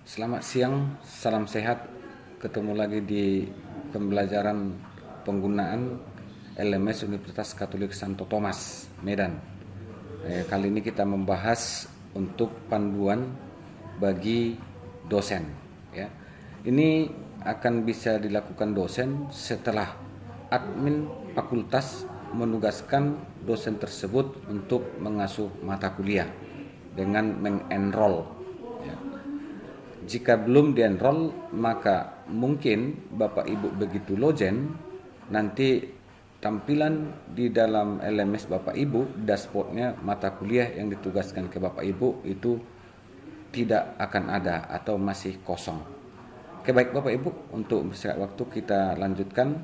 Selamat siang, salam sehat. Ketemu lagi di pembelajaran penggunaan LMS Universitas Katolik Santo Thomas, Medan. Kali ini kita membahas untuk panduan bagi dosen. Ya. Ini akan bisa dilakukan dosen setelah admin fakultas menugaskan dosen tersebut untuk mengasuh mata kuliah dengan mengenroll. Ya. Jika belum dienroll, maka mungkin Bapak Ibu begitu lojen, nanti tampilan di dalam LMS Bapak Ibu, dashboardnya mata kuliah yang ditugaskan ke Bapak Ibu itu tidak akan ada atau masih kosong. Oke, baik Bapak Ibu, untuk istirahat waktu kita lanjutkan.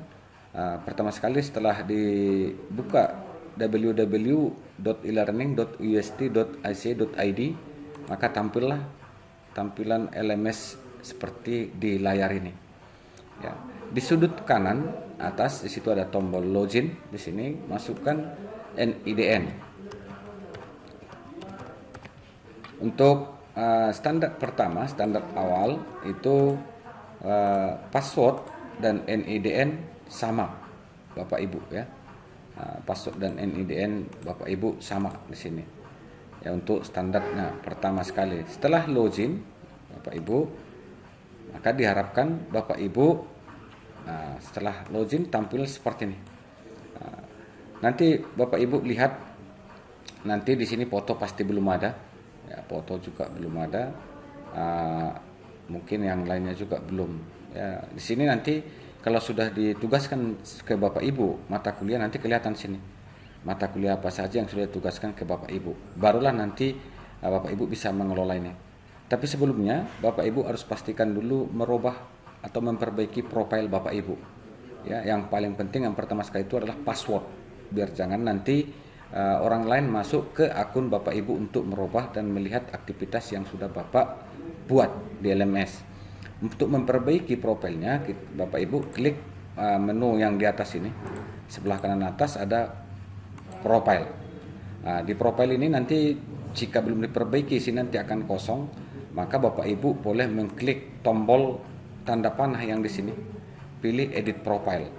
Pertama sekali setelah dibuka www.elearning.ust.ic.id, maka tampillah tampilan LMS seperti di layar ini. Ya. Di sudut kanan atas di situ ada tombol login. Di sini masukkan NIDN. Untuk standar pertama, standar awal itu password dan NIDN sama, Bapak Ibu ya. Password dan NIDN Bapak Ibu sama di sini. Ya, untuk standarnya pertama sekali. Setelah login Bapak Ibu, maka diharapkan Bapak Ibu setelah login tampil seperti ini. Nanti Bapak Ibu lihat, nanti di sini foto pasti belum ada, ya, foto juga belum ada, mungkin yang lainnya juga belum. Ya, di sini nanti kalau sudah ditugaskan ke Bapak Ibu mata kuliah, nanti kelihatan sini mata kuliah apa saja yang sudah ditugaskan ke Bapak Ibu. Barulah nanti Bapak Ibu bisa mengelola ini. Tapi sebelumnya Bapak Ibu harus pastikan dulu merubah atau memperbaiki profil Bapak Ibu. Ya, yang paling penting yang pertama sekali itu adalah password. Biar jangan nanti orang lain masuk ke akun Bapak Ibu untuk merubah dan melihat aktivitas yang sudah Bapak buat di LMS. Untuk memperbaiki profilnya, Bapak Ibu klik menu yang di atas ini. Sebelah kanan atas ada profile. Di profile ini nanti jika belum diperbaiki sini nanti akan kosong, maka Bapak Ibu boleh mengklik tombol tanda panah yang di sini, pilih edit profile.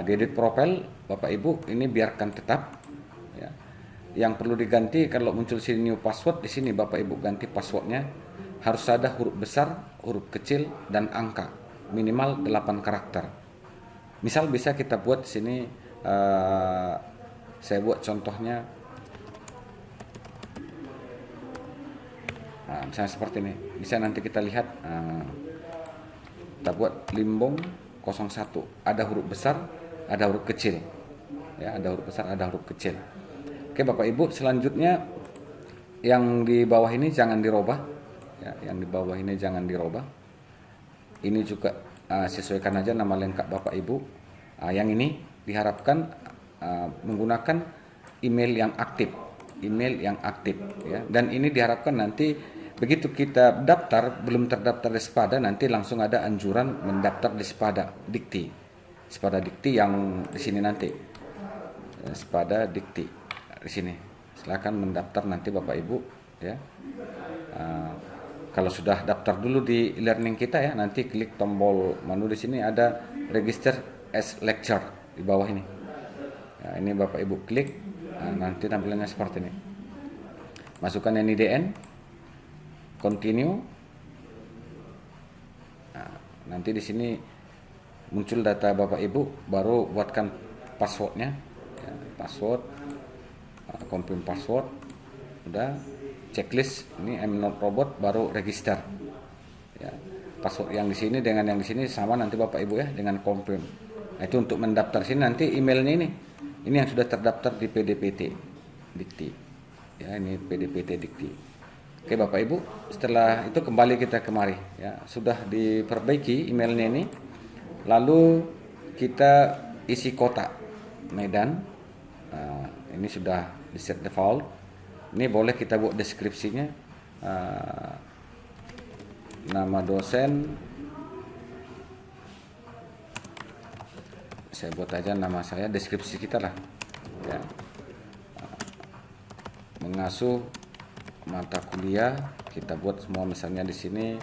Di edit profile Bapak Ibu ini biarkan tetap. Ya. Yang perlu diganti kalau muncul sini new password, di sini Bapak Ibu ganti passwordnya harus ada huruf besar, huruf kecil dan angka minimal 8 karakter. Misal bisa kita buat di sini. Saya buat contohnya, misalnya seperti ini. Bisa nanti kita lihat, kita buat Limbong 01. Ada huruf besar, ada huruf kecil. Ya, ada huruf besar, ada huruf kecil. Oke Bapak Ibu, selanjutnya yang di bawah ini jangan dirubah. Ya, yang di bawah ini jangan dirubah. Ini juga sesuaikan aja nama lengkap Bapak Ibu. Yang ini diharapkan menggunakan email yang aktif, ya. Dan ini diharapkan nanti begitu kita daftar, belum terdaftar di Sepada, nanti langsung ada anjuran mendaftar di Sepada Dikti yang di sini nanti, Sepada Dikti di sini. Silakan mendaftar nanti Bapak Ibu ya. Kalau sudah daftar dulu di e-learning kita ya, nanti klik tombol menu di sini ada register as lecturer di bawah ini. Nah, ini Bapak Ibu klik, nanti tampilannya seperti ini. Masukkan NIDN, continue. Nanti di sini muncul data Bapak Ibu, baru buatkan passwordnya. Ya, password, confirm password, udah checklist. Ini I'm not robot, baru register. Ya, password yang di sini dengan yang di sini sama nanti Bapak Ibu ya, dengan confirm. Nah, itu untuk mendaftar sini nanti emailnya ini. Ini yang sudah terdaftar di PDPT Dikti. Ya, ini PDPT Dikti. Oke Bapak Ibu, setelah itu kembali kita kemari. Ya, sudah diperbaiki emailnya ini. Lalu kita isi kotak Medan. Ini sudah di set default. Ini boleh kita buat deskripsinya. Nama dosen. Saya buat aja nama saya, deskripsi kita lah ya. Mengasuh mata kuliah, kita buat semua misalnya di sini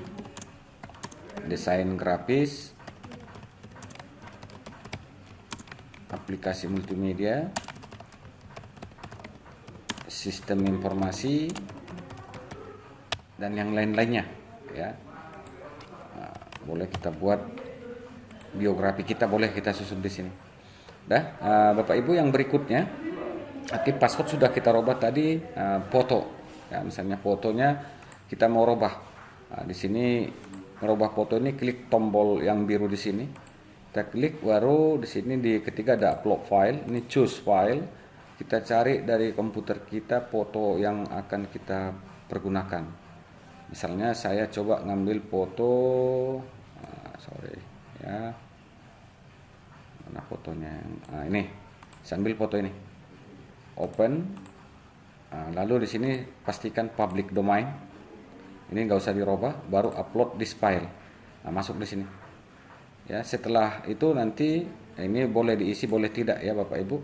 desain grafis, aplikasi multimedia, sistem informasi, dan yang lain-lainnya ya. Nah, boleh kita buat biografi kita, boleh kita susun di sini. Bapak Ibu, yang berikutnya, aktif password sudah kita rubah tadi. Foto ya, misalnya fotonya kita mau rubah. Di sini merubah foto ini klik tombol yang biru di sini. Kita klik, baru di sini di ketiga ada upload file. Ini choose file. Kita cari dari komputer kita foto yang akan kita pergunakan. Misalnya saya coba ngambil foto, ya, mana fotonya? Ini, saya ambil foto ini, open. Lalu di sini pastikan public domain. Ini nggak usah dirubah, baru upload this file. Masuk di sini. Ya, setelah itu nanti ini boleh diisi, boleh tidak ya Bapak Ibu.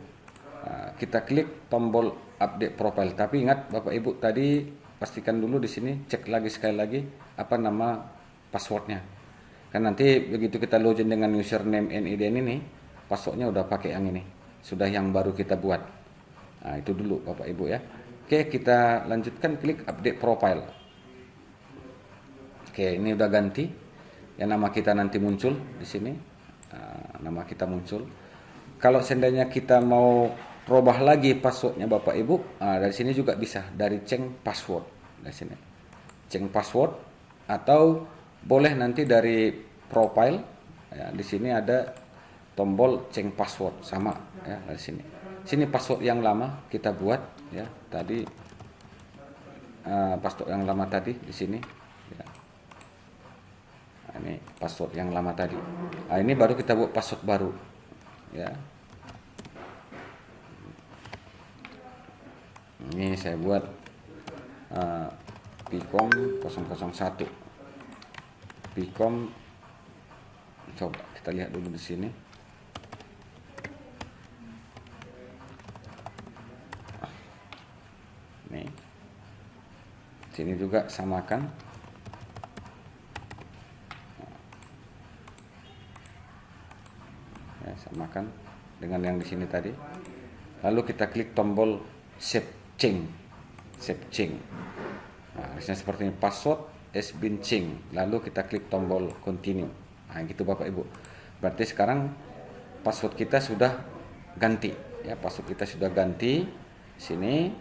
Kita klik tombol update profile. Tapi ingat Bapak Ibu, tadi pastikan dulu di sini, cek lagi sekali lagi apa nama passwordnya. Kan nanti begitu kita login dengan username NIDN ini, passwordnya udah pakai yang ini, sudah yang baru kita buat. Itu dulu Bapak Ibu ya. Oke, kita lanjutkan, klik update profile. Oke, ini udah ganti. Ya, nama kita nanti muncul di sini. Nama kita muncul. Kalau seandainya kita mau rubah lagi passwordnya Bapak Ibu, dari sini juga bisa, dari change password dari sini. Change password, atau boleh nanti dari profile ya, di sini ada tombol change password, sama ya, dari sini. Sini password yang lama kita buat ya tadi, password yang lama tadi di sini ya. Ini password yang lama tadi. Ini baru kita buat password baru ya. Ini saya buat Picom 001. Picom, coba kita lihat dulu di sini. Nih, sini juga samakan. Ya, samakan dengan yang di sini tadi. Lalu kita klik tombol save change. Harusnya seperti ini, password has been changed. Lalu kita klik tombol continue. Gitu Bapak Ibu. Berarti sekarang password kita sudah ganti ya, password kita sudah ganti sini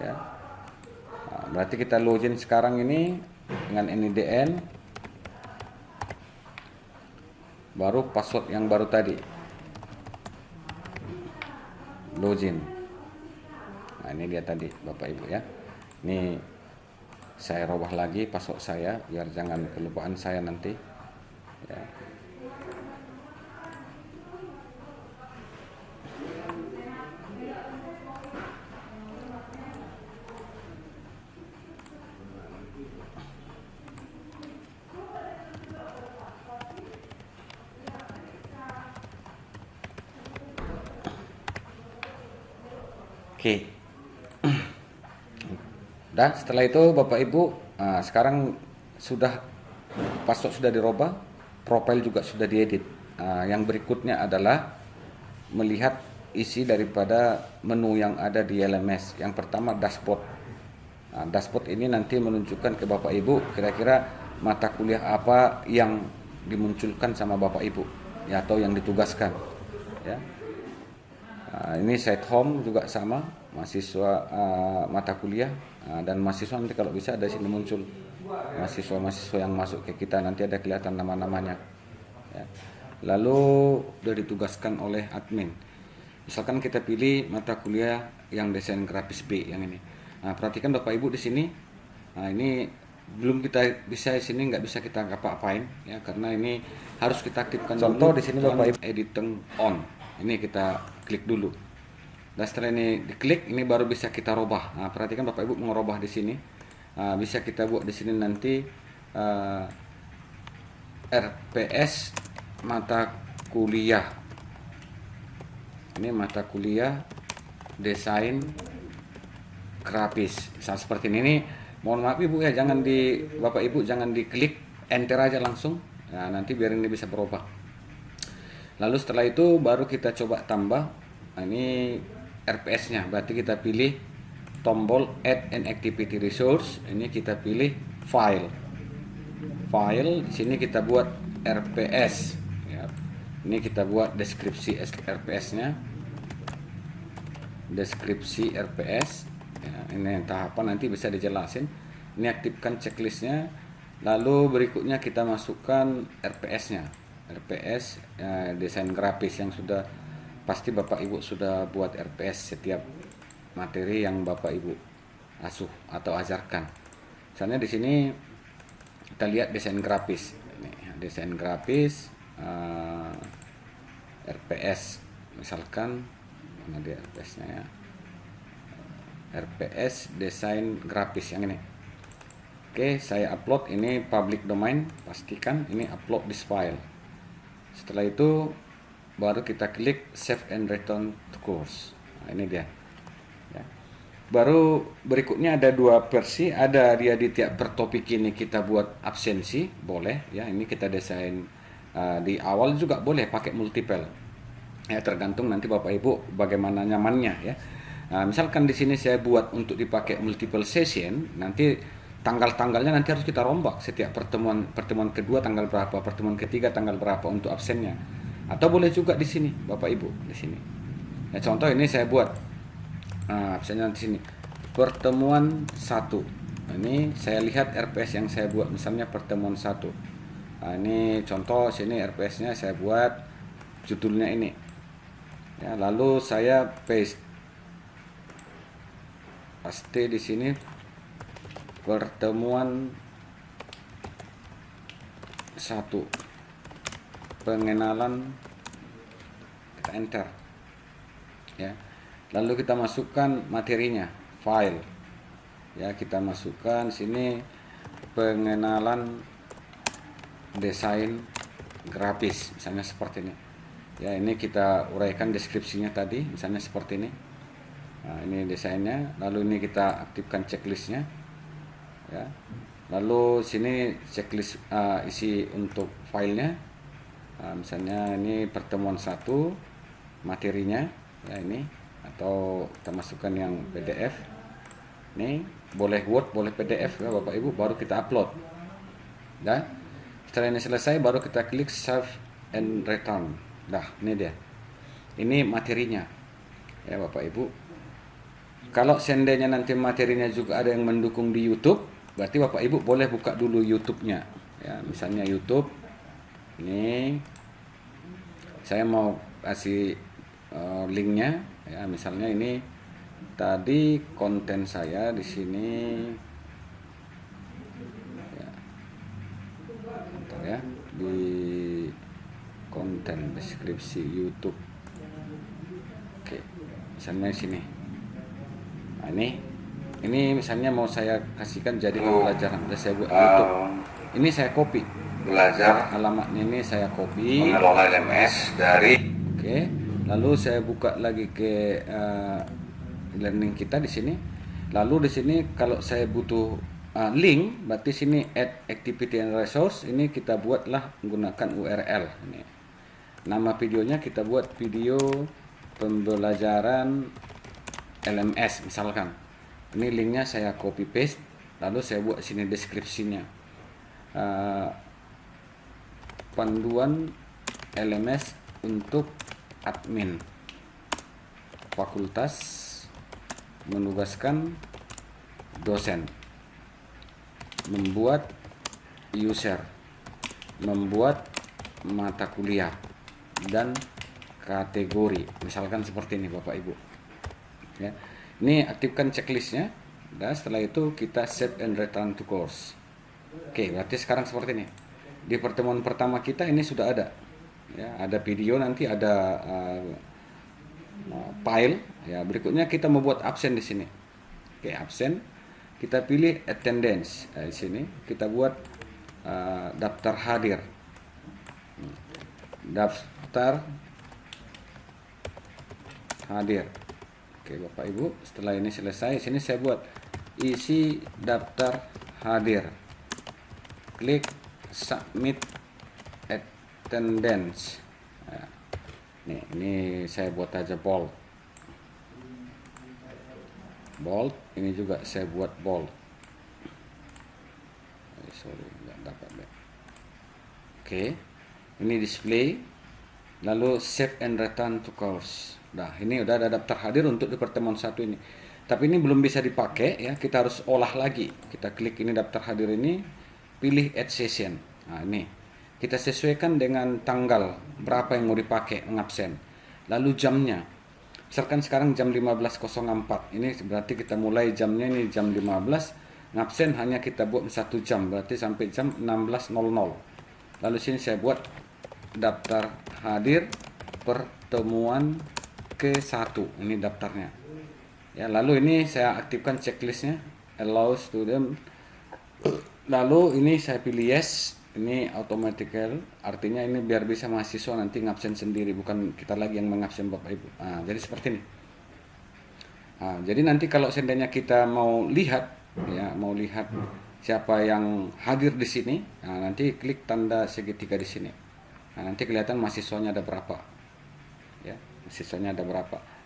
ya. Berarti kita login sekarang ini dengan NIDN, baru password yang baru tadi login. Ini dia tadi Bapak Ibu ya. Ini saya rubah lagi password saya biar jangan kelupaan saya nanti ya. Oke. Dan setelah itu Bapak Ibu, sekarang sudah password sudah dirubah, profil juga sudah diedit. Yang berikutnya adalah melihat isi daripada menu yang ada di LMS. Yang pertama dashboard. Dashboard ini nanti menunjukkan ke Bapak Ibu kira-kira mata kuliah apa yang dimunculkan sama Bapak Ibu ya, atau yang ditugaskan ya. Ini set home juga sama, mahasiswa mata kuliah, dan mahasiswa nanti kalau bisa dari sini muncul mahasiswa-mahasiswa yang masuk ke kita, nanti ada kelihatan nama-namanya ya. Lalu sudah ditugaskan oleh admin. Misalkan kita pilih mata kuliah yang desain grafis B yang ini. Perhatikan Bapak Ibu di sini. Ini belum kita bisa, di sini nggak bisa kita apa-apain ya, karena ini harus kita aktifkan. Contoh di sini Bapak Ibu, editing on. Ini kita klik dulu. Dan setelah ini diklik, ini baru bisa kita robah. Perhatikan Bapak Ibu mau robah di sini. Bisa kita buat di sini nanti RPS mata kuliah. Ini mata kuliah desain grafis. Misal seperti ini. Mohon maaf Ibu ya, jangan Bapak Ibu jangan diklik enter aja langsung. Nah, nanti biar ini bisa berubah. Lalu setelah itu baru kita coba tambah. Nah, ini RPS-nya. Berarti kita pilih tombol Add an Activity Resource. Ini kita pilih File. File. Di sini kita buat RPS. Ya. Ini kita buat deskripsi RPS-nya. Deskripsi RPS. Ya, ini tahapan nanti bisa dijelasin. Ini aktifkan checklistnya. Lalu berikutnya kita masukkan RPS-nya. RPS desain grafis yang sudah pasti Bapak Ibu sudah buat RPS setiap materi yang Bapak Ibu asuh atau ajarkan. Misalnya di sini kita lihat desain grafis. Ini desain grafis RPS misalkan, mana dia RPS-nya ya? RPS desain grafis yang ini. Oke, saya upload, ini public domain, pastikan ini upload this file. Setelah itu baru kita klik save and return to course. Nah, ini dia. Ya. Baru berikutnya ada dua versi, ada dia di tiap per topik ini kita buat absensi, boleh ya. Ini kita desain di awal juga boleh pakai multiple. Ya, tergantung nanti Bapak Ibu bagaimana nyamannya ya. Nah, misalkan di sini saya buat untuk dipakai multiple session, nanti tanggal-tanggalnya nanti harus kita rombak setiap pertemuan kedua tanggal berapa, pertemuan ketiga tanggal berapa untuk absennya. Atau boleh juga di sini Bapak Ibu di sini. Ya, contoh ini saya buat absennya di sini pertemuan 1. Ini saya lihat RPS yang saya buat misalnya pertemuan 1. Nah, ini contoh sini RPS-nya saya buat judulnya ini. Ya, lalu saya paste di sini pertemuan 1 pengenalan, kita enter ya. Lalu kita masukkan materinya, file ya, kita masukkan sini pengenalan desain grafis misalnya seperti ini ya. Ini kita uraikan deskripsinya tadi misalnya seperti ini. Nah, ini desainnya, lalu ini kita aktifkan checklistnya ya. Lalu sini checklist isi untuk filenya. Misalnya ini pertemuan 1 materinya ya ini, atau kita masukkan yang PDF. Ini boleh Word, boleh PDF ya Bapak Ibu, baru kita upload. Dan setelah ini selesai baru kita klik save and return. Dah, ini dia. Ini materinya ya Bapak Ibu. Kalau seandainya nanti materinya juga ada yang mendukung di YouTube, berarti Bapak Ibu boleh buka dulu YouTube-nya ya. Misalnya YouTube ini saya mau kasih linknya ya. Misalnya ini tadi konten saya di sini ya. Bentar ya, di konten deskripsi YouTube. Oke, misalnya di sini. Nah, ini misalnya mau saya kasihkan jadi pembelajaran. Saya buat YouTube. Ini saya copy. Belajar. Alamatnya ini saya copy. Mengelola LMS dari. Oke. Lalu saya buka lagi ke learning kita di sini. Lalu di sini kalau saya butuh link, berarti sini add activity and resource. Ini kita buatlah menggunakan URL. Ini. Nama videonya kita buat video pembelajaran LMS misalkan. Ini linknya saya copy paste, lalu saya buat sini deskripsinya, panduan LMS untuk admin fakultas menugaskan dosen membuat user, membuat mata kuliah dan kategori, misalkan seperti ini Bapak Ibu ya. Ini aktifkan checklistnya. Dan setelah itu kita save and return to course. Oke, berarti sekarang seperti ini. Di pertemuan pertama kita ini sudah ada ya, ada video, nanti ada file ya. Berikutnya kita membuat absen di sini. Oke, absen. Kita pilih attendance. Di sini kita buat daftar hadir. Daftar hadir. Oke Bapak Ibu, setelah ini selesai, sini saya buat isi daftar hadir. Klik submit attendance. Nah, ini saya buat aja bold. Ini juga saya buat bold. Sorry, nggak dapat deh. Oke, ini display, lalu save and return to course. Nah, ini udah ada daftar hadir untuk di pertemuan 1 ini. Tapi ini belum bisa dipakai ya, kita harus olah lagi. Kita klik ini daftar hadir ini, pilih add session. Nah, ini kita sesuaikan dengan tanggal berapa yang mau dipakai mengabsen. Lalu jamnya. Misalkan sekarang jam 15.04. Ini berarti kita mulai jamnya ini jam 15. Ngabsen hanya kita buat 1 jam, berarti sampai jam 16.00. Lalu sini saya buat daftar hadir pertemuan ke-1. Ini daftarnya. Ya, lalu ini saya aktifkan checklistnya, allow student. Lalu ini saya pilih yes, ini automatical, artinya ini biar bisa mahasiswa nanti ngabsen sendiri, bukan kita lagi yang mengabsen Bapak Ibu. Nah, jadi seperti ini. Nah, jadi nanti kalau seandainya kita mau lihat, ya mau lihat siapa yang hadir di sini, nah, nanti klik tanda segitiga di sini. Nah, nanti kelihatan mahasiswanya ada berapa. Ya, mahasiswanya ada berapa.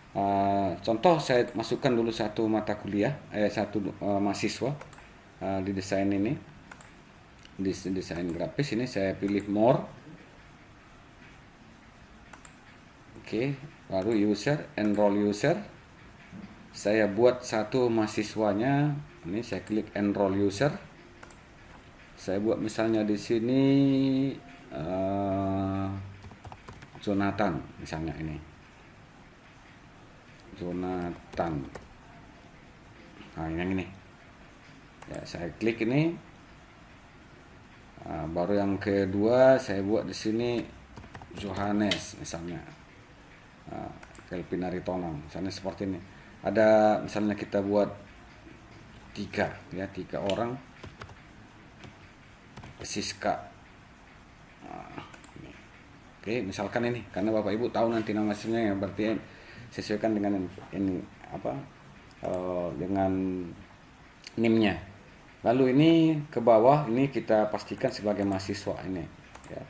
Contoh saya masukkan dulu satu mata kuliah, satu mahasiswa di desain ini, di desain grafis ini saya pilih more. Oke, baru user, enroll user. Saya buat satu mahasiswanya, ini saya klik enroll user. Saya buat misalnya di sini Jonathan misalnya ini. Jonathan. Nah, yang ini. Ya, saya klik ini. Baru yang kedua saya buat di sini Johannes misalnya. Kelvin Aritonang misalnya seperti ini. Ada misalnya kita buat 3 orang. Siska. Oke, misalkan ini karena Bapak Ibu tahu nanti nama aslinya ya, berarti sesuaikan dengan ini dengan NIM-nya. Lalu ini ke bawah ini kita pastikan sebagai mahasiswa ini ya.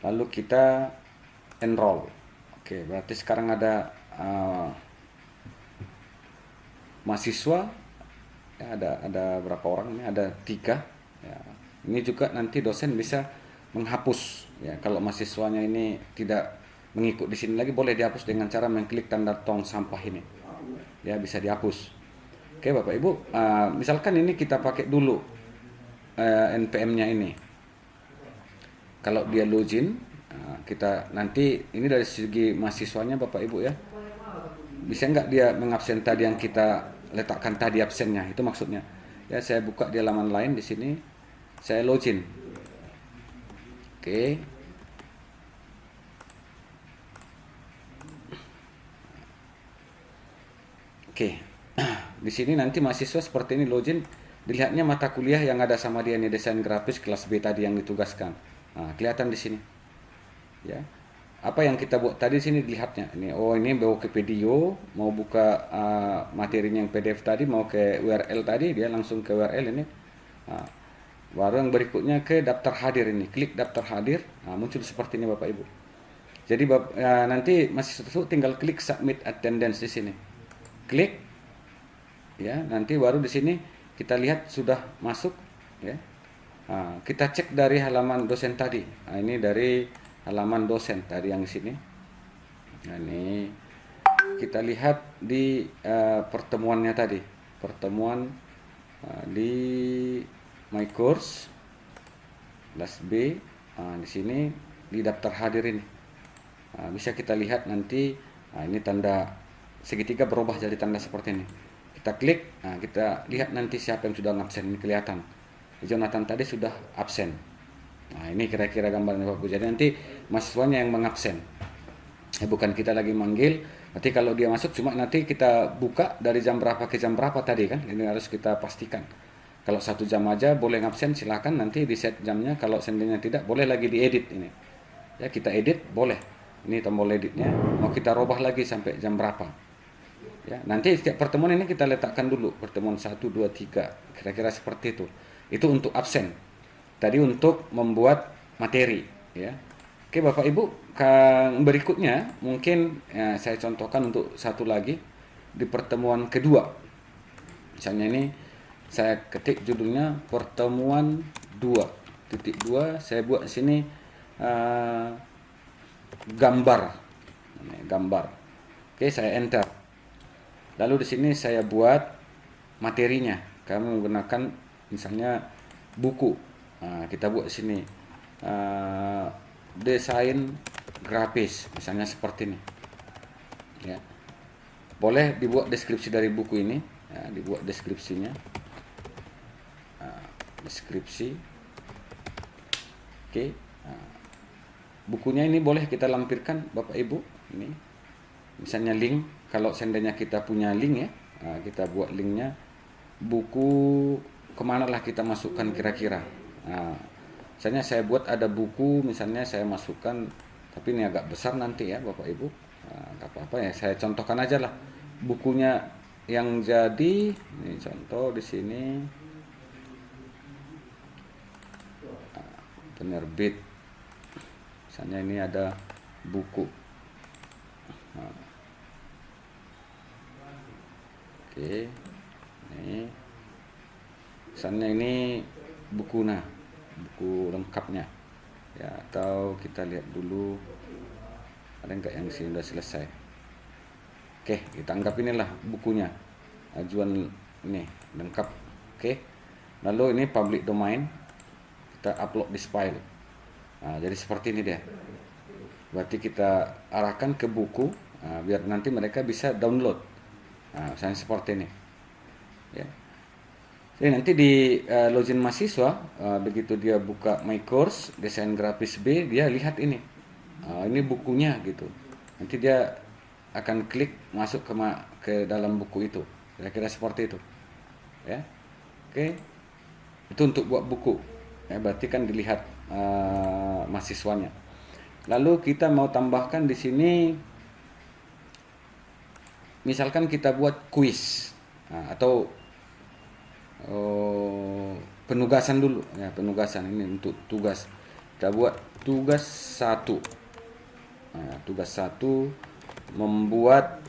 Lalu kita enroll. Oke, berarti sekarang ada mahasiswa ya, ada berapa orang ini? Ada 3 ya. Ini juga nanti dosen bisa menghapus ya, kalau mahasiswanya ini tidak mengikut di sini lagi, boleh dihapus dengan cara mengklik tanda tong sampah ini. Ya, bisa dihapus. Oke, Bapak Ibu, misalkan ini kita pakai dulu NPM-nya ini. Kalau dia login, kita nanti ini dari segi mahasiswanya Bapak Ibu ya. Bisa nggak dia mengabsen tadi yang kita letakkan tadi absennya, itu maksudnya. Ya, saya buka di halaman lain di sini. Saya login. Oke. Oke, di sini nanti mahasiswa seperti ini login, dilihatnya mata kuliah yang ada sama dia nih, desain grafis kelas B tadi yang ditugaskan. Nah, kelihatan di sini. Ya, apa yang kita buat tadi sini dilihatnya. Ini, oh ini bawa ke video, mau buka materinya yang PDF tadi, mau ke URL tadi, dia langsung ke URL ini. Nah, baru yang berikutnya ke daftar hadir ini, klik daftar hadir, nah, muncul seperti ini Bapak Ibu. Jadi nanti mahasiswa tersebut tinggal klik submit attendance di sini. Klik ya, nanti baru di sini kita lihat sudah masuk ya. Nah, kita cek dari halaman dosen tadi. Nah, ini dari halaman dosen tadi yang di sini. Nah, ini kita lihat di pertemuannya tadi, pertemuan di my course kelas B. Nah, di sini di daftar hadir ini. Nah, bisa kita lihat nanti. Nah, ini tanda segitiga berubah jadi tanda seperti ini. Kita klik, nah kita lihat nanti siapa yang sudah absen, ini kelihatan. Jonathan tadi sudah absen. Nah, ini kira-kira gambarannya Bapak. Jadi nanti mahasiswanya yang mengabsen. Bukan kita lagi manggil. Nanti kalau dia masuk cuma nanti kita buka dari jam berapa ke jam berapa tadi kan. Ini harus kita pastikan. Kalau 1 jam aja boleh ngabsen, silakan nanti di set jamnya. Kalau seandainya tidak, boleh lagi diedit ini. Ya, kita edit boleh. Ini tombol editnya. Mau kita robah lagi sampai jam berapa. Ya, nanti setiap pertemuan ini kita letakkan dulu pertemuan 1, 2, 3 kira-kira seperti itu. Itu untuk absen. Tadi untuk membuat materi ya. Oke Bapak Ibu, berikutnya mungkin ya, saya contohkan untuk satu lagi di pertemuan kedua. Misalnya ini saya ketik judulnya pertemuan 2.2, saya buat sini gambar. Gambar. Oke, saya enter. Lalu di sini saya buat materinya. Kami menggunakan misalnya buku. Kita buat sini desain grafis, misalnya seperti ini. Ya. Boleh dibuat deskripsi dari buku ini. Ya, dibuat deskripsinya. Deskripsi. Oke. Bukunya ini boleh kita lampirkan Bapak Ibu. Ini misalnya link. Kalau seandainya kita punya link ya, kita buat linknya. Buku kemana lah kita masukkan kira-kira. Misalnya saya buat ada buku, misalnya saya masukkan, tapi ini agak besar nanti ya Bapak Ibu. Nggak apa-apa ya, saya contohkan aja lah bukunya yang jadi. Ini contoh di sini. Penerbit. Misalnya ini ada buku. Oke. Ini. Misalnya ini buku lengkapnya. Ya, atau kita lihat dulu ada enggak yang sudah selesai. Oke, kita anggap inilah bukunya. Ajuan ini lengkap. Oke. Lalu ini public domain. Kita upload this file. Jadi seperti ini dia. Berarti kita arahkan ke buku biar nanti mereka bisa download. Misalnya seperti ini. Ya. Jadi nanti di login mahasiswa begitu dia buka my course desain grafis B, dia lihat ini. Ini bukunya gitu. Nanti dia akan klik masuk ke dalam buku itu. Kira-kira seperti itu. Ya. Oke. Itu untuk buat buku. Ya, berarti kan dilihat mahasiswanya. Lalu kita mau tambahkan di sini, misalkan kita buat kuis atau penugasan dulu ya, penugasan ini untuk tugas. Kita buat tugas 1. Tugas 1 membuat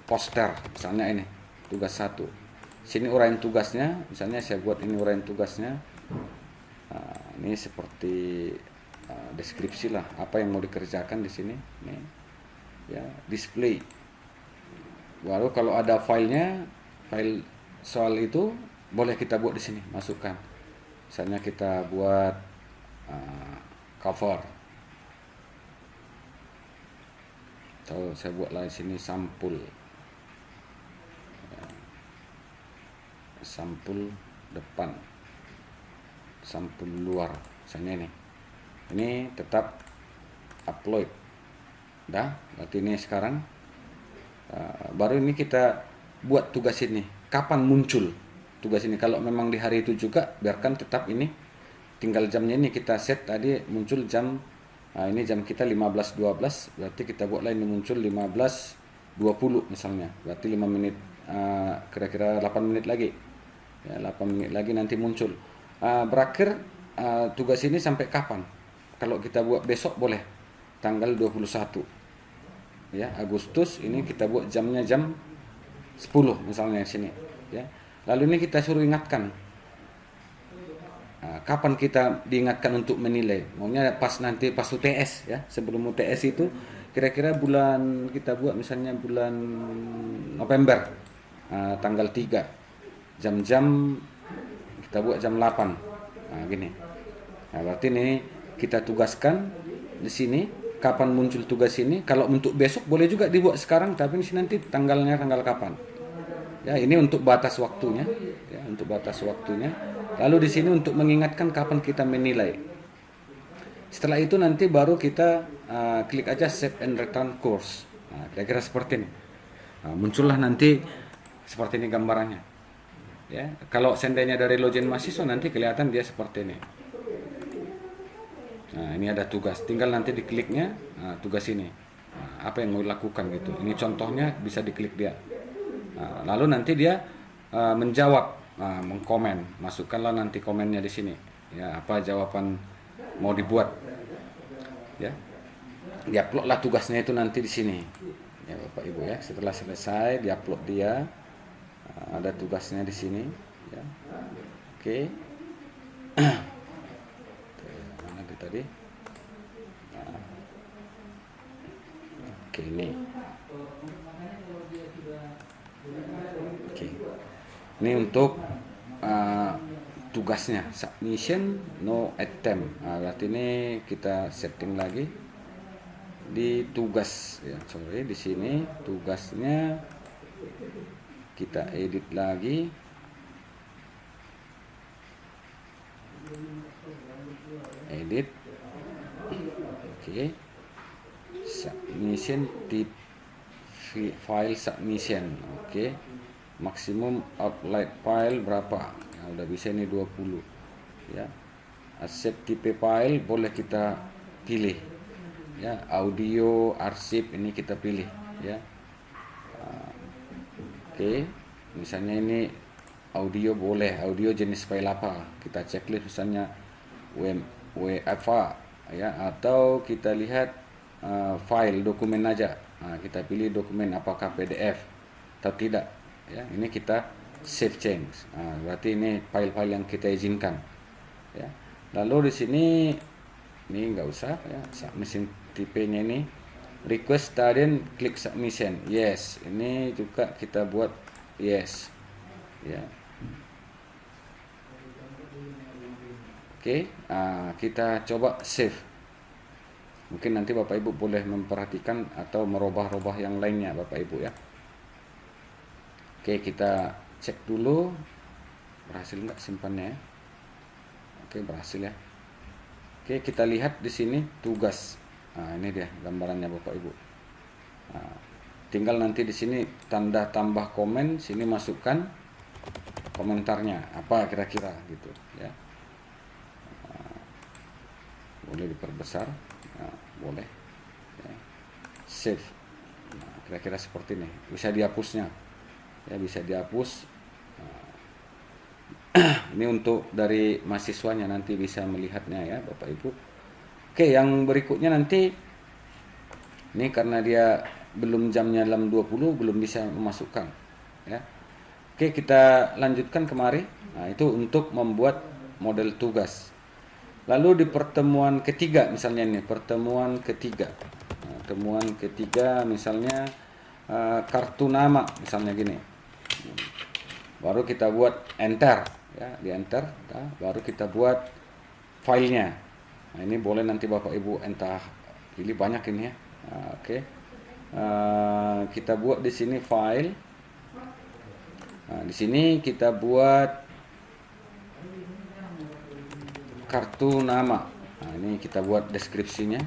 poster, misalnya ini tugas 1. Sini uraian tugasnya, misalnya saya buat ini uraian tugasnya. Ini seperti deskripsi lah apa yang mau dikerjakan di sini. Nih, ya display. Lalu kalau ada filenya, file soal itu boleh kita buat di sini, masukkan. Misalnya kita buat cover. Atau saya buatlah di sini sampul. Sampul depan. Sampul luar. Misalnya ini. Ini tetap upload. Dah, berarti ini sekarang baru ini kita buat tugas ini. Kapan muncul tugas ini? Kalau memang di hari itu juga, biarkan tetap ini. Tinggal jamnya ini kita set tadi muncul jam. Ini jam kita 15.12. Berarti kita buatlah ini muncul 15.20 misalnya. Berarti 5 menit, kira-kira 8 menit lagi. Ya, 8 menit lagi nanti muncul. Berakhir tugas ini sampai kapan? Kalau kita buat besok boleh. Tanggal 21. Ya, Agustus ini kita buat jamnya jam 10 misalnya sini ya. Lalu ini kita suruh ingatkan. Kapan kita diingatkan untuk menilai? Maunya pas nanti pas UTS ya, sebelum UTS itu kira-kira bulan kita buat misalnya bulan November tanggal 3. Jam-jam kita buat jam 8. Gini. Berarti ini kita tugaskan di sini kapan muncul tugas ini. Kalau untuk besok boleh juga dibuat sekarang, tapi di sini nanti tanggalnya tanggal kapan. Ya, ini untuk batas waktunya, ya, untuk batas waktunya. Lalu di sini untuk mengingatkan kapan kita menilai. Setelah itu nanti baru kita klik aja save and return course. Kira-kira seperti ini. Muncullah nanti seperti ini gambarannya. Ya, kalau seandainya dari login mahasiswa nanti kelihatan dia seperti ini. Nah, ini ada tugas. Tinggal nanti dikliknya tugas ini. Apa yang mau dilakukan gitu. Ini contohnya bisa diklik dia. Lalu nanti dia menjawab, mengkomen, masukkanlah nanti komennya di sini. Ya, apa jawaban mau dibuat, ya. Diupload lah tugasnya itu nanti di sini, ya Bapak Ibu ya. Setelah selesai diupload dia, ada tugasnya di sini, ya. Oke. Mana itu tadi? Oke, ini. Oke. Ini untuk tugasnya, submission no attempt. Berarti ini kita setting lagi di tugas, ya. Sorry, di sini tugasnya kita edit lagi. Edit. Oke. Submission tip file submission. Oke. Maksimum outlet file berapa? Ya, udah bisa ini 20, ya. Accept tipe file boleh kita pilih, ya. Audio, arsip ini kita pilih, ya. Oke. Misalnya ini audio boleh, audio jenis file apa? Kita checklist misalnya WFA, ya, atau kita lihat file dokumen aja. Kita pilih dokumen apakah PDF atau tidak, ya. Ini kita save change. Berarti ini file-file yang kita izinkan, ya. Lalu di sini ini nggak usah, ya. Submission tipenya ini request student klik submission, yes. Ini juga kita buat yes, ya. Oke, kita coba save. Mungkin nanti Bapak Ibu boleh memperhatikan atau merubah-rubah yang lainnya Bapak Ibu, ya. Oke, kita cek dulu berhasil nggak simpannya, ya. Oke, berhasil, ya. Oke, kita lihat di sini tugas. Ini dia gambarannya Bapak Ibu. Tinggal nanti di sini tanda tambah komen, sini masukkan komentarnya apa kira-kira gitu, ya. Boleh diperbesar, boleh, ya. Save. Kira-kira seperti ini. Bisa dihapusnya, ya, bisa dihapus. Ini untuk dari mahasiswanya nanti bisa melihatnya, ya Bapak Ibu. Oke, yang berikutnya nanti ini karena dia belum jamnya dalam 20 belum bisa memasukkan, ya. Oke, kita lanjutkan kemari. Itu untuk membuat model tugas. Lalu di pertemuan ketiga misalnya ini, pertemuan ketiga. Pertemuan ketiga misalnya kartu nama misalnya gini. Baru kita buat enter, ya, di enter, baru kita buat filenya. Ini boleh nanti Bapak Ibu entah pilih banyak ini, ya. Oke. Kita buat di sini file. Di sini kita buat kartu nama. Ini kita buat deskripsinya.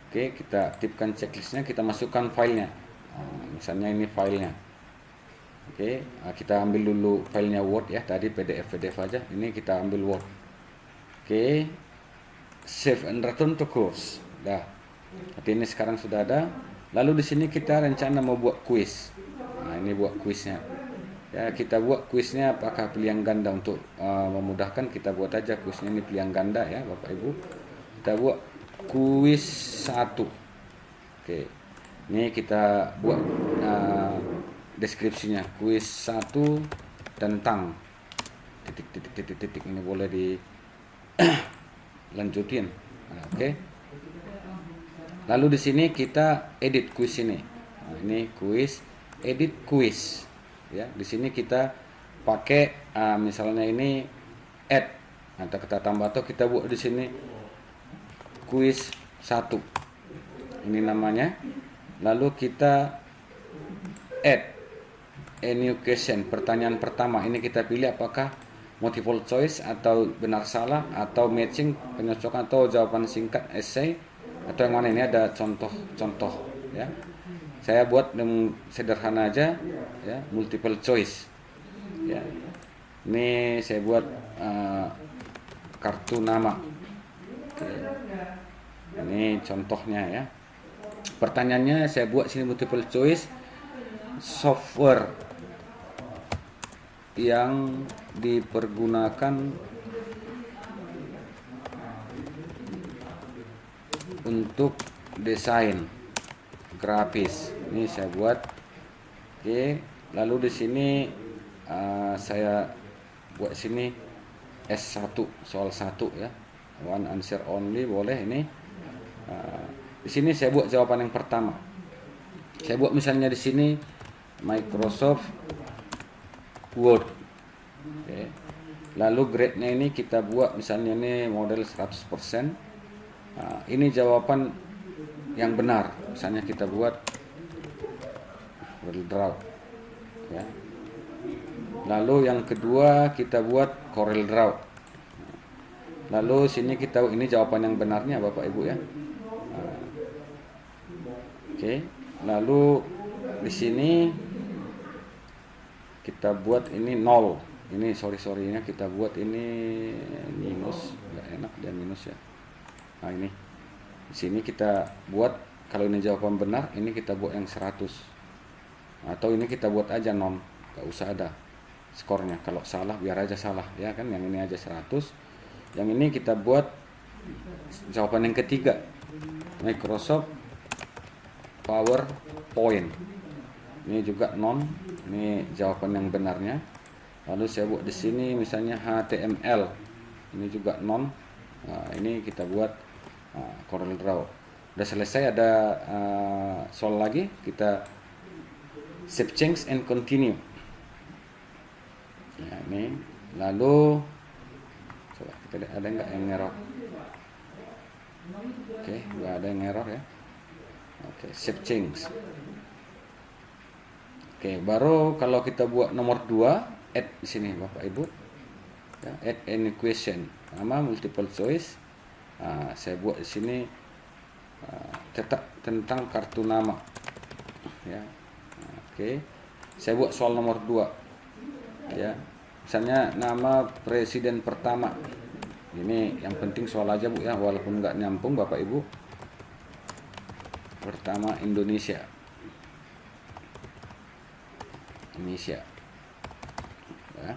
Oke, kita aktifkan checklistnya, kita masukkan filenya. Misalnya ini filenya. Oke, kita ambil dulu filenya Word, ya. Tadi PDF aja. Ini kita ambil Word. Oke, save and return to course. Dah. Jadi ini sekarang sudah ada. Lalu di sini kita rencana mau buat quiz. Ini buat quiznya. Ya, kita buat kuisnya apakah pilihan ganda untuk memudahkan, kita buat aja kuisnya ini pilihan ganda, ya Bapak Ibu. Kita buat kuis 1. Oke. Ini kita buat deskripsinya. Kuis 1 tentang titik ini boleh di lanjutin. Oke. Lalu di sini kita edit kuis ini. Ini kuis, edit kuis. Ya, di sini kita pakai misalnya ini add atau kita tambah atau kita buat di sini kuis 1. Ini namanya. Lalu kita add a new question, pertanyaan pertama. Ini kita pilih apakah multiple choice atau benar salah atau matching, penyocokan atau jawaban singkat essay atau yang mana. Ini ada contoh-contoh, ya. Saya buat yang sederhana aja, ya, multiple choice, ya. Ini saya buat kartu nama. Oke. Ini contohnya, ya. Pertanyaannya saya buat sini multiple choice, software yang dipergunakan untuk desain grafis. Ini saya buat. Oke, lalu di sini saya buat sini S1 soal 1 ya. One answer only boleh ini. Di sini saya buat jawaban yang pertama. Saya buat misalnya di sini Microsoft Word. Oke. Lalu grade-nya ini kita buat misalnya ini model 100%. Ini jawaban yang benar. Misalnya kita buat CorelDRAW ya. Lalu yang kedua kita buat CorelDRAW. Lalu sini kita ini jawaban yang benarnya Bapak Ibu ya. Oke. Lalu di sini kita buat ini 0. Ini sorry-nya kita buat ini minus, nggak enak dia minus ya. Nah ini di sini kita buat, kalau ini jawaban benar ini kita buat yang 100, atau ini kita buat aja non, nggak usah ada skornya. Kalau salah biar aja salah ya kan, yang ini aja 100. Yang ini kita buat jawaban yang ketiga, Microsoft PowerPoint. Ini juga non, ini jawaban yang benarnya. Lalu saya buat di sini misalnya HTML, ini juga non. Nah, ini kita buat CorelDRAW. Udah selesai, ada soal lagi, kita save change and continue. Ya, ini lalu coba kita lihat ada nggak yang error. Oke, nggak ada yang error ya. Oke, save change. Oke, baru kalau kita buat nomor 2, add di sini Bapak Ibu. Ya, add any question, nama multiple choice. Saya buat di sini tetap tentang kartu nama. Ya. Oke. Saya buat soal nomor 2. Ya. Misalnya nama presiden pertama. Ini yang penting soal aja Bu ya, walaupun nggak nyambung Bapak Ibu. Pertama Indonesia. Ya.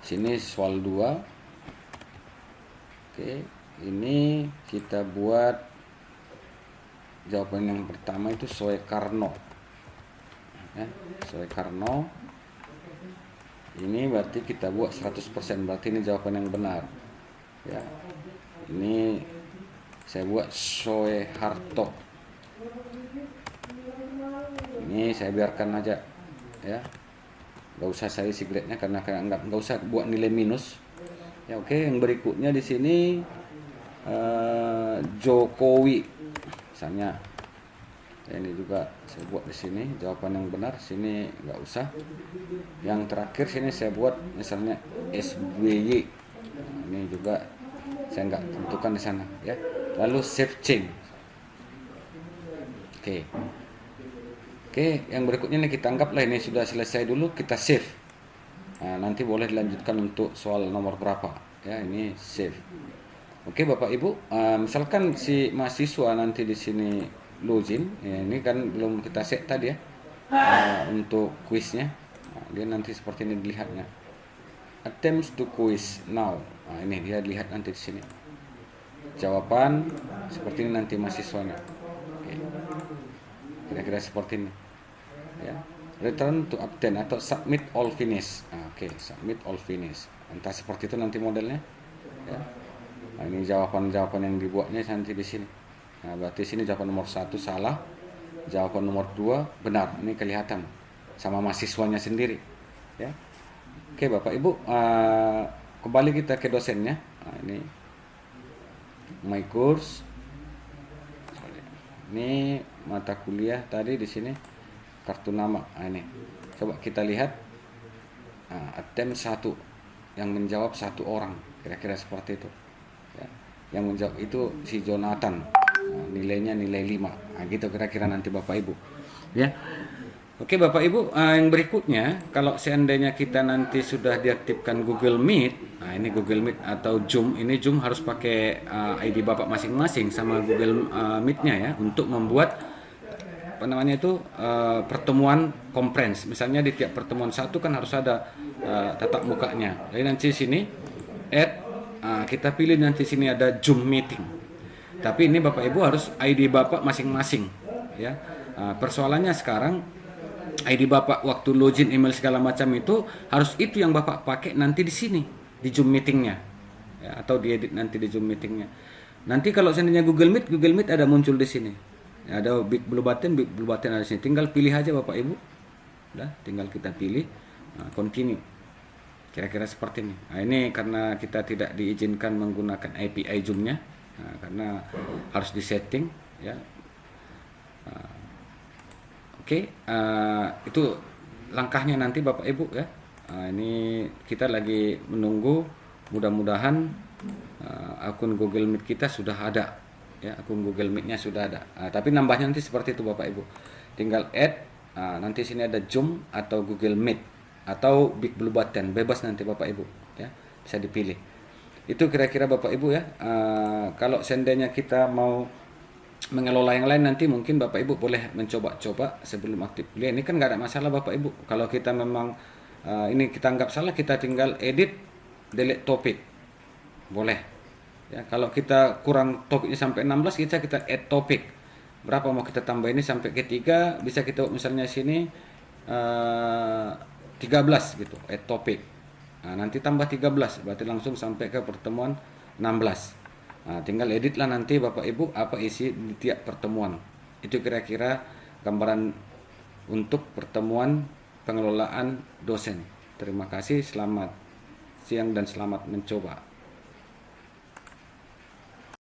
Sini soal 2. Oke, ini kita buat jawaban yang pertama itu Soekarno. Ya, Soekarno. Ini berarti kita buat 100%, berarti ini jawaban yang benar. Ya. Ini saya buat Soeharto. Ini saya biarkan aja ya, nggak usah saya isi grade-nya karena nggak usah buat nilai minus ya. Oke, yang berikutnya di sini Jokowi misalnya ya, ini juga saya buat di sini jawaban yang benar, sini nggak usah. Yang terakhir sini saya buat misalnya SBY. Nah, ini juga saya nggak tentukan di sana ya. Lalu save change. Oke, yang berikutnya nih kita anggaplah ini sudah selesai dulu, kita save. Nah, nanti boleh dilanjutkan untuk soal nomor berapa ya, ini save. Oke Bapak Ibu, misalkan si mahasiswa nanti di sini login, ya, ini kan belum kita set tadi ya untuk kuisnya. Nah, dia nanti seperti ini dilihatnya. Attempts to quiz now. Nah, ini dia lihat nanti di sini. Jawaban seperti ini nanti mahasiswanya. Oke. Kira-kira seperti ini. Ya. Return to update atau submit all finish. Oke, submit all finish. Entah seperti itu nanti modelnya. Ya. Nah, ini jawaban-jawaban yang dibuatnya nanti di sini. Nah, berarti sini jawaban nomor 1 salah, jawaban nomor 2 benar. Ini kelihatan sama mahasiswanya sendiri. Ya. Oke Bapak Ibu, kembali kita ke dosennya. Nah, ini my course. Ini mata kuliah tadi di sini kartu nama. Nah, ini coba kita lihat. Attempt 1 yang menjawab 1 orang, kira-kira seperti itu ya. Yang menjawab itu si Jonathan. Nah, nilainya nilai 5. Nah, gitu kira-kira nanti Bapak Ibu ya. Oke Bapak Ibu, yang berikutnya kalau seandainya kita nanti sudah diaktifkan Google Meet. Nah, ini Google Meet atau Zoom. Ini Zoom harus pakai ID Bapak masing-masing sama Google Meet-nya ya, untuk membuat pertemuan conference. Misalnya di tiap pertemuan satu kan harus ada tatap mukanya. Jadi nanti sini add kita pilih nanti sini ada Zoom meeting. Tapi ini Bapak Ibu harus ID Bapak masing-masing, ya. Persoalannya sekarang ID Bapak waktu login email segala macam itu harus itu yang Bapak pakai nanti di sini di Zoom meetingnya, ya, atau diedit nanti di Zoom meetingnya. Nanti kalau seandainya Google Meet ada muncul di sini. Ya, ada Big Blue Button ada di sini. Tinggal pilih aja Bapak Ibu. Udah, tinggal kita pilih continue. Kira-kira seperti ini. Nah, ini karena kita tidak diizinkan menggunakan API Zoom-nya, karena harus disetting, ya. Oke, itu langkahnya nanti Bapak Ibu, ya. Ini kita lagi menunggu, mudah-mudahan akun Google Meet kita sudah ada, ya. Akun Google Meet-nya sudah ada. Tapi nambahnya nanti seperti itu Bapak Ibu. Tinggal add, nanti sini ada Zoom atau Google Meet atau Big Blue Button, bebas nanti Bapak Ibu, ya, bisa dipilih. Itu kira-kira Bapak Ibu, ya. Kalau seandainya kita mau mengelola yang lain nanti mungkin Bapak Ibu boleh mencoba-coba sebelum aktif kuliah. Ini kan nggak ada masalah Bapak Ibu. Kalau kita memang ini kita anggap salah, kita tinggal edit, delete topik, boleh. Ya, kalau kita kurang topiknya sampai 16, kita add topik. Berapa mau kita tambah ini sampai ke 3, bisa kita misalnya sini 13 gitu, add topik. Nanti tambah 13, berarti langsung sampai ke pertemuan 16. Tinggal edit lah nanti Bapak Ibu apa isi di tiap pertemuan. Itu kira-kira gambaran untuk pertemuan pengelolaan dosen. Terima kasih, selamat siang dan selamat mencoba.